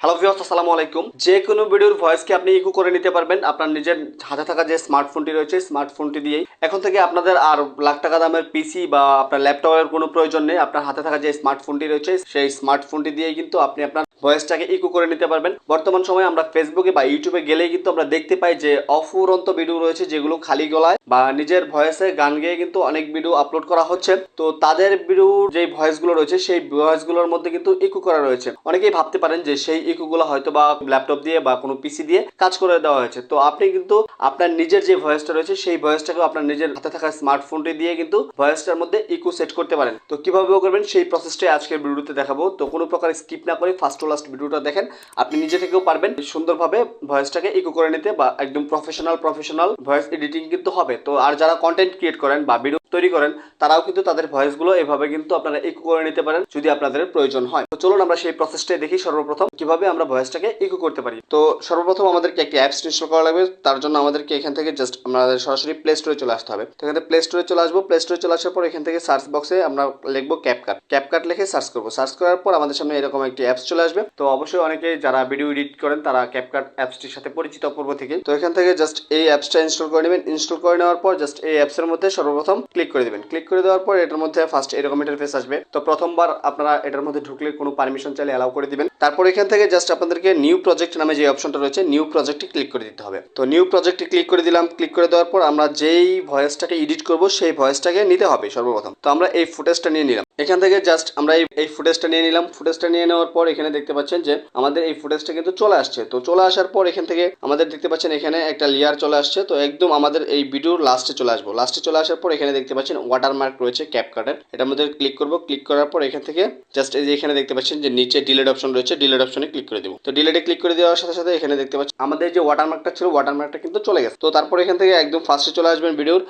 Hello viewers, আসসালামু আলাইকুম। যে কোনো ভিডিওর ভয়েসকে আপনি ইকো করে নিতে পারবেন আপনার নিজের হাতে থাকা যে স্মার্টফোনটি রয়েছে, স্মার্টফোনটি দিয়েই। এখন থেকে আপনাদের আর লাখ টাকা দামের পিসি বা আপনার ল্যাপটপের কোনো প্রয়োজন নেই। আপনার হাতে থাকা যে স্মার্টফোনটি রয়েছে সেই স্মার্টফোনটি দিয়েই কিন্তু আপনি আপনার ভয়েসটাকে ইকো করে নিতে পারবেন। বর্তমান সময়ে আমরা ফেসবুকে বা ইউটিউবে গেলেই কিন্তু আমরা দেখতে পাই যে অফুরন্ত ভিডিও রয়েছে যেগুলো খালি গলায় বা নিজের ভয়েসে গান গেয়ে কিন্তু অনেক ভিডিও আপলোড করা হচ্ছে। তো তাদের ভিডিওর যে ভয়েসগুলো রয়েছে সেই ভয়েসগুলোর মধ্যে কিন্তু ইকো করা রয়েছে। অনেকেই ভাবতে পারেন যে সেই ইকোগুলো হয়তো বা ল্যাপটপ দিয়ে বা কোনো পিসি দিয়ে কাজ করে দেওয়া হয়েছে। তো আপনি কিন্তু আপনার নিজের যে ভয়েসটা রয়েছে সেই ভয়েসটাকে আপনার নিজের হাতে থাকা স্মার্টফোনটি দিয়ে কিন্তু ভয়েসটার মধ্যে ইকো সেট করতে পারেন। তো কিভাবে করবেন সেই প্রসেসটাই আজকের ভিডিওতে দেখাবো। তো কোনো প্রকার স্কিপ না করে ফার্স্ট টু লাস্ট ভিডিওটা দেখেন। আপনি নিজে থেকেও পারবেন সুন্দরভাবে ভয়েসটাকে ইকো করে নিতে বা একদম প্রফেশনাল ভয়েস এডিটিং কিন্তু হবে। তো আর যারা কন্টেন্ট ক্রিয়েট করেন বা ভিডিও তৈরি করেন তারাও কিন্তু তাদের ভয়েসগুলো এভাবে কিন্তু আপনারা ইকো করে নিতে পারেন যদি আপনাদের প্রয়োজন হয়। তো চলুন আমরা সেই প্রসেসটাই দেখি। সর্বপ্রথম কিভাবে আমরা ভয়েসটাকে ইকো করতে পারি। তো সর্বপ্রথম আমাদেরকে একটি অ্যাপস ইনস্টল করা লাগবে। তার জন্য আমাদেরকে এখান থেকে জাস্ট আমাদের সরাসরি প্লে স্টোরে চলে আসতে হবে। তো এখানে প্লে স্টোরে চলে আসবো। প্লে স্টোরে চলে আসার পর এখান থেকে সার্চ বক্সে আমরা লিখবো ক্যাপকাট লিখে সার্চ করবো। সার্চ করার পর আমাদের সামনে এরকম একটি অ্যাপস চলে আসবে। তো অবশ্যই অনেকে যারা ভিডিও এডিট করেন তারা ক্যাপকাট অ্যাপসটির সাথে পরিচিত পূর্ব থেকে। তো এখান থেকে জাস্ট এই অ্যাপসটা ইনস্টল করে নেবেন। ইনস্টল করে নেওয়ার পর জাস্ট এই অ্যাপসের মধ্যে সর্বপ্রথম ক্লিক করে দেবেন। ক্লিক করে দেওয়ার পর এটার মধ্যে ফার্স্ট এরকম ইন্টারফেস আসবে। তো প্রথমবার আপনারা এটার মধ্যে ঢুকলে কোনো পারমিশন চাইলে অ্যালাউ করে দিবেন। তারপর এখান থেকে জাস্ট আপনাদেরকে নিউ প্রজেক্ট নামে যে অপশনটা রয়েছে নিউ প্রজেক্টে ক্লিক করে দিতে হবে। তো নিউ প্রজেক্টে ক্লিক করে দিলাম। ক্লিক করে দেওয়ার পর আমরা যেই ভয়েসটাকে এডিট করব সেই ভয়েসটাকে নিতে হবে সর্বপ্রথম। তো আমরা এই ফুটেজটা নিয়ে নিলাম। এখান থেকে জাস্ট আমরা এই ফুটেজটা নিয়ে নিলাম। ফুটেজটা নিয়ে নেওয়ার পর এখানে দেখতে পাচ্ছেন যে আমাদের এই ফুটেজটা কিন্তু চলে আসছে। তো চলে আসার পর এখান থেকে আমাদের দেখতে পাচ্ছেন এখানে একটা লেয়ার চলে আসছে। তো একদম আমাদের এই ভিডিওর লাস্টে চলে আসবো। লাস্টে চলে আসার পর এখানে দেখতে পাচ্ছেন ওয়াটারমার্ক রয়েছে ক্যাপকাটের। এটার মধ্যে ক্লিক করব। ক্লিক করার পর এখান থেকে জাস্ট এই যে এখানে দেখতে পাচ্ছেন যে নিচে ডিলেট অপশন রয়েছে, ডিলেট অপশনে ক্লিক করে দেব। তো ডিলেটে ক্লিক করে দেওয়ার সাথে সাথে এখানে দেখতে পাচ্ছেন আমাদের যে ওয়াটারমার্কটা ছিল ওয়াটারমার্কটা কিন্তু চলে গেছে। তো তারপর এখান থেকে একদম ফার্স্টে চলে আসবেন। ভিডিওর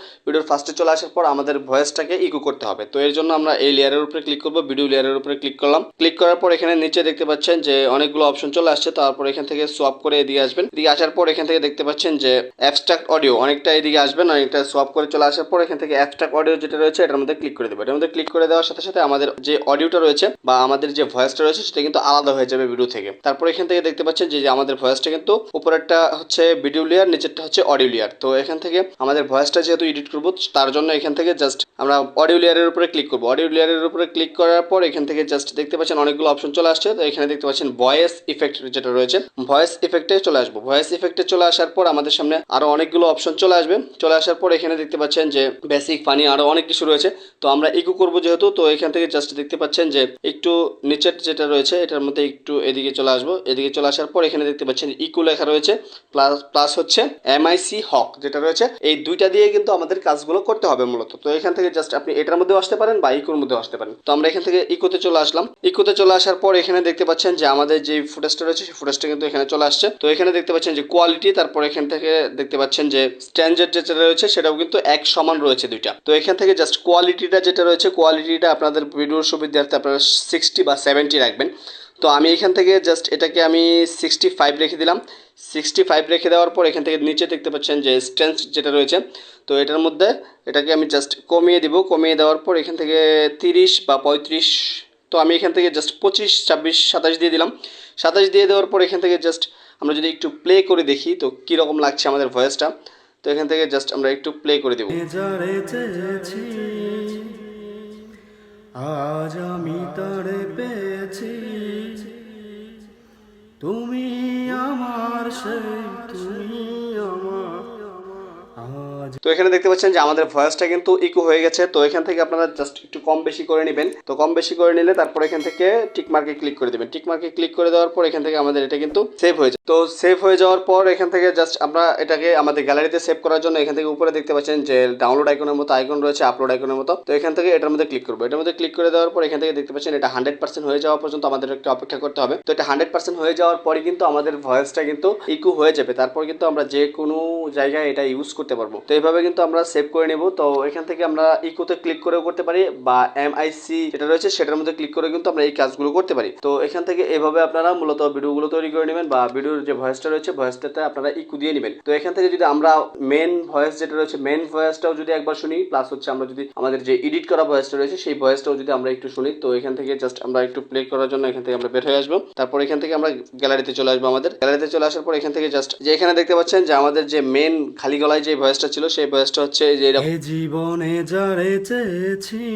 ফার্স্টে চলে আসার পর আমাদের ভয়েসটাকে ইকো করতে হবে। তো এর জন্য আমরা এই লেয়ারের উপরে ক্লিক করব। ভিডিও লেয়ারের উপরে ক্লিক করলাম। ক্লিক করার পর এখানে নিচে দেখতে পাচ্ছেন যে অনেকগুলো অপশন চলে আসছে। তারপর এখান থেকে সোয়াপ করে এদিকে আসবেন। এদিকে আসার পর এখান থেকে দেখতে পাচ্ছেন যে অ্যাবস্ট্রাক্ট অডিও অনেকটা এদিকে আসবেন। অনেকটা সোয়াপ করে চলে আসার পর এখান থেকে অ্যাবস্ট্রাক্ট অডিও যেটা রয়েছে এটার মধ্যে ক্লিক করে দেবো। এটার মধ্যে ক্লিক করে দেওয়ার সাথে সাথে আমাদের যে অডিওটা রয়েছে বা আমাদের যে ভয়েসটা রয়েছে সেটা কিন্তু আলাদা হয়ে যাবে ভিডিও থেকে। তারপর এখান থেকে দেখতে পাচ্ছেন যে আমাদের ভয়েসটা কিন্তু উপরেরটা হচ্ছে ভিডিও লেয়ার, নিচেরটা হচ্ছে অডিও লেয়ার। তো এখান থেকে আমাদের ভয়েসটা যেহেতু এডিট করবো তার জন্য এখান থেকে জাস্ট আমরা অডিও লেয়ারের উপরে ক্লিক করবো। অডিও লেয়ারের উপরে ক্লিক করার পর এখান থেকে জাস্ট দেখতে পাচ্ছেন অনেকগুলো অপশন চলে আসছে। তো এখানে দেখতে পাচ্ছেন ভয়েস ইফেক্ট যেটা রয়েছে ভয়েস ইফেক্টে চলে আসবো। ভয়েস ইফেক্টে চলে আসার পর আমাদের সামনে আরো অনেকগুলো অপশন চলে আসবে। চলে আসার পর এখানে দেখতে পাচ্ছেন যে বেসিক ফানি আরো অনেক কিছু রয়েছে। তো আমরা ইকো করবো যেহেতু, তো এখান থেকে জাস্ট দেখতে পাচ্ছেন যে একটু নিচের যেটা রয়েছে এটার মধ্যে একটু এদিকে চলে আসবো। এদিকে চলে আসার পর এখানে দেখতে পাচ্ছেন ইকো লেখা রয়েছে, প্লাস হচ্ছে এমআইসি হক যেটা রয়েছে। এই দুইটা দিয়ে কিন্তু আমাদের কাজগুলো করতে হবে মূলত। তো এখান থেকে জাস্ট আপনি এটার মধ্যেও আসতে পারেন বা ইকোর মধ্যেও আসতে পারেন। তো আমরা এখান থেকে ইকোতে চলে আসলাম। ইকোতে চলে আসার পর এখানে দেখতে পাচ্ছেন যে আমাদের যে ফুটেজটা রয়েছে সেই ফুটেজটা কিন্তু এখানে চলে আসছে। তো এখানে দেখতে পাচ্ছেন যে কোয়ালিটি, তারপর এখান থেকে দেখতে পাচ্ছেন যে স্ট্যান্ডার্ড যেটা রয়েছে সেটাও কিন্তু এক সমান রয়েছে দুইটা। তো এখান থেকে জাস্ট কোয়ালিটিটা যেটা রয়েছে কোয়ালিটিটা আপনাদের ভিডিওর সুবিধার্থে আপনারা 60 বা 70 রাখবেন। তো আমি এখান থেকে জাস্ট এটাকে আমি 65 রেখে দিলাম। 65 রেখে দেওয়ার পর এখান থেকে নিচে দেখতে পাচ্ছেন যে স্ট্রেন্থ যেটা রয়েছে তো এটার মধ্যে এটাকে আমি জাস্ট কমিয়ে দিব। কমিয়ে দেওয়ার পর এখান থেকে 30 বা 35, তো আমি এখান থেকে জাস্ট 25, 26, 27 দিয়ে দিলাম। 27 দিয়ে দেওয়ার পর এখান থেকে জাস্ট আমরা যদি একটু প্লে করে দেখি তো কীরকম লাগছে আমাদের ভয়েসটা। তো এখান থেকে জাস্ট আমরা একটু প্লে করে দেবো। আজ আমি তারে পেয়েছি, তুমি আমার সেই তুমি আমার। তো এখানে দেখতে পাচ্ছেন যে আমাদের ভয়েসটা কিন্তু ইকো হয়ে গেছে। তো এখান থেকে আপনারা জাস্ট একটু কম বেশি করে নেবেন। তো কম বেশি করে নিলে তারপর এখান থেকে টিক মার্কে ক্লিক করে দেবেন। টিক মার্কে ক্লিক করে দেওয়ার পর এখান থেকে আমাদের এটা কিন্তু সেভ হয়ে যায়। তো সেভ হয়ে যাওয়ার পর এখান থেকে জাস্ট আমরা এটাকে আমাদের গ্যালারিতে সেভ করার জন্য এখান থেকে উপরে দেখতে পাচ্ছেন যে ডাউনলোড আইকনের মতো আইকন রয়েছে, আপলোড আইকনের মতো। তো এখান থেকে এটার মধ্যে ক্লিক করবো। এটার মধ্যে ক্লিক করে দেওয়ার পর এখান থেকে দেখতে পাচ্ছেন এটা 100% হয়ে যাওয়া পর্যন্ত আমাদের একটু অপেক্ষা করতে হবে। তো এটা 100% হয়ে যাওয়ার পরে কিন্তু আমাদের ভয়েসটা কিন্তু ইকো হয়ে যাবে। তারপর কিন্তু আমরা যে কোনো জায়গায় এটা ইউজ করতে পারবো। তো এইভাবে কিন্তু আমরা সেভ করে নেব। তো এখান থেকে আমরা ইকোতে ক্লিক করেও করতে পারি বা MIC যেটা রয়েছে সেটার মধ্যে ক্লিক করে কিন্তু আমরা এই কাজগুলো করতে পারি। তো এখান থেকে এভাবে আপনারা মূলত ভিডিওগুলো তৈরি করে নেবেন বা ভিডিওর যে ভয়েসটা রয়েছে ভয়েসটাতে আপনারা ইকো দিয়ে নেবেন। তো এখান থেকে যদি আমরা মেন ভয়েস যেটা রয়েছে মেন ভয়েসটাও যদি একবার শুনি, প্লাস হচ্ছে আমরা যদি আমাদের যে এডিট করা ভয়েসটা রয়েছে সেই ভয়েসটাও যদি আমরা একটু শুনি, তো এখান থেকে জাস্ট আমরা একটু প্লে করার জন্য এখান থেকে আমরা বের হয়ে আসবো। তারপর এখান থেকে আমরা গ্যালারিতে চলে আসবো। আমাদের গ্যালারিতে চলে আসার পর এখান থেকে জাস্ট যে এখানে দেখতে পাচ্ছেন যে আমাদের যে মেন খালি গলায় যে ভয়েসটা ছিল সেই ভয়েসটা হচ্ছে যে জীবনে যারে চেয়েছি।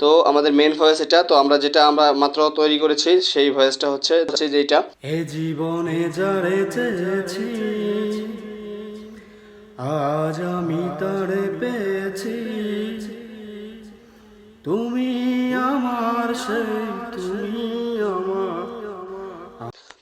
তো আমাদের মেন ভয়েস এটা। তো আমরা যেটা আমরা মাত্র তৈরি করেছি সেই ভয়েসটা হচ্ছে যেটা এ জীবনে যারে চেয়েছি আজ আমি তারে পেয়েছি, তুমি আমার সেই তুমি আমার।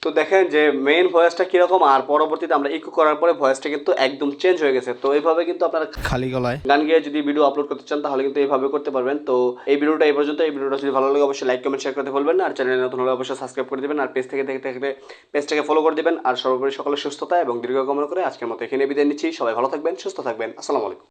তো দেখেন যে মেইন ভয়েসটা কিরকম আর পরবর্তীতে আমরা ইকো করার পরে ভয়েসটা কিন্তু একদম চেঞ্জ হয়ে গেছে। তো এইভাবে কিন্তু আপনারা খালি গলায় গান গেয়ে যদি ভিডিও আপলোড করতে চান তাহলে কিন্তু এইভাবে করতে পারবেন। তো এই ভিডিওটা এই পর্যন্ত। এই ভিডিওটা যদি ভালো লাগে অবশ্যই লাইক কমেন্ট শেয়ার করতে ভুলবেন না। আর চ্যানেলে নতুন হলে অবশ্যই সাবস্ক্রাইব করে দিবেন। আর পেজ থেকে দেখতে থাকলে পেজটাকে ফলো করে দিবেন। আর সর্বোপরি সকলের সুস্থতা এবং দীর্ঘ কামনা করে আজকের মতো এখানে বিদায় নিচ্ছি। সবাই ভালো থাকবেন, সুস্থ থাকবেন। আসসালামু আলাইকুম।